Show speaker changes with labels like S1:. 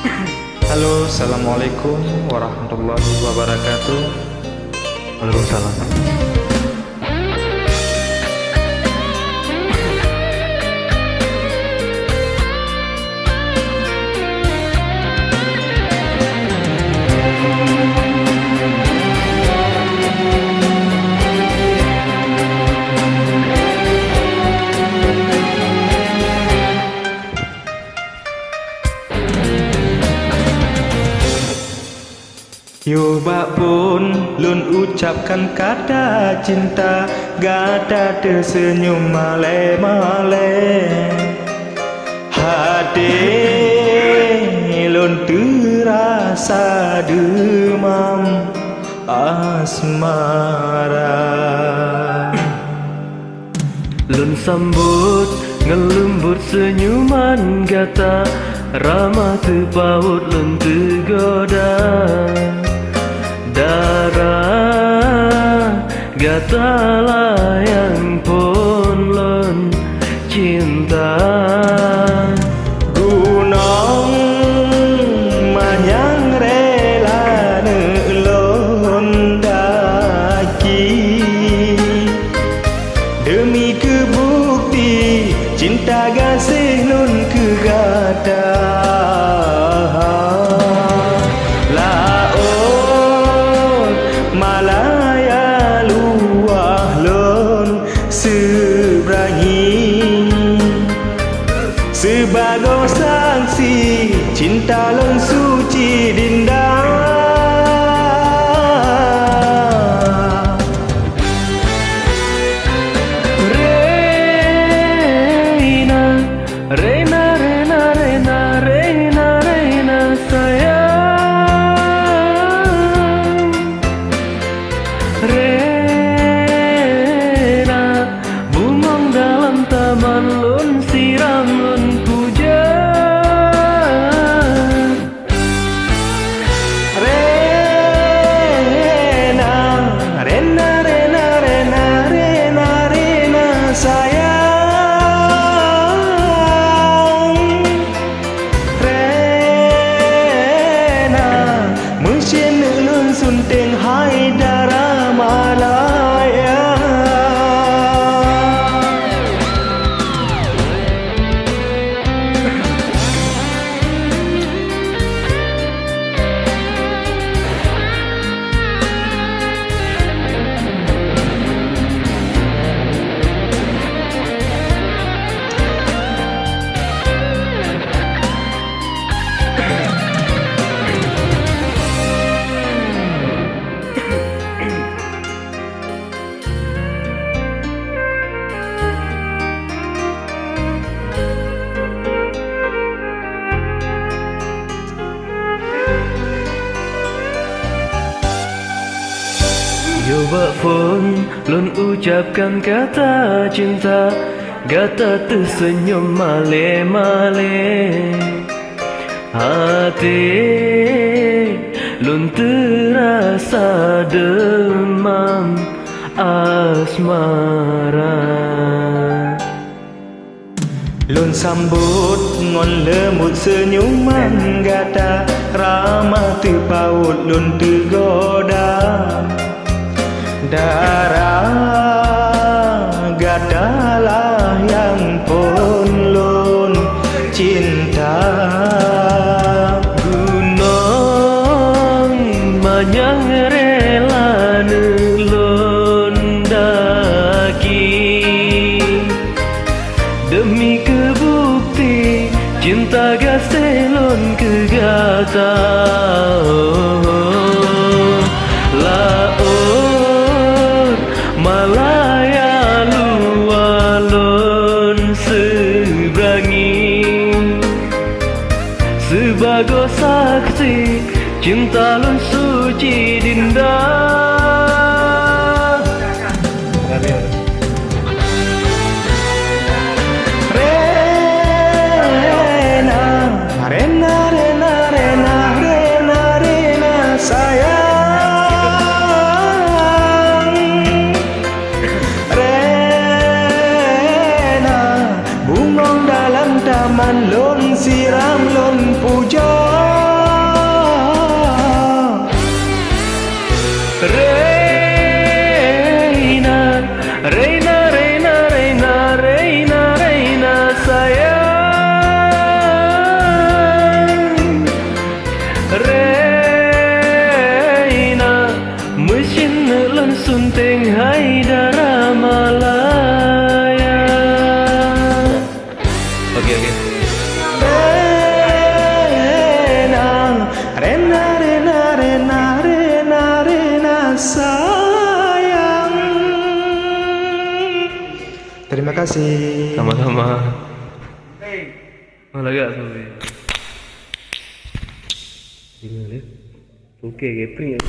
S1: Halo, assalamualaikum warahmatullahi wabarakatuh.
S2: Waalaikumsalam.
S1: Yobak pun lun ucapkan kata cinta, gada tersenyum male-male. Hati lun terasa demam asmara.
S2: Lun sambut ngelembut senyuman gata, ramah terpaut lun tergoda. Darah gata layang pun lun cinta.
S1: Gunung manyang rela nelon daki, demi kebukti cinta gasih nun kegada. Laut Malaya luah lun seberangi, sebagai saksi cinta lun suci dinda.
S2: Reina, Reina, Reina, Reina, Reina sayang. Reina, bumong dalam taman lun siram lun puja.
S1: Rena, Rena, Rena, Rena, Rena, Rena sayang. Mesin lun sunting hai darah Malaya.
S2: Yobak pun lun ucapkan kata cinta, gata tersenyum male-male. Hati lun terasa demam asmara.
S1: Lun sambut ngon lemut senyuman gata, ramah terpaut lun tergoda. Darah gadalah yang pun lun cinta.
S2: Gunung manyang rela nelon daki, demi kebukti cinta gasih lun kegata. Laut Malaya luah lun seberangi, sebagai saksi cinta lun suci dinda.
S1: Rena, Rena, Rena, Rena, Rena, Rena sayang. Rena, bungong dalam taman lun siram lun puja. Terima kasih.
S2: Sama-sama. Lagi gak sampai? Gimana? Oke, Gepri ya.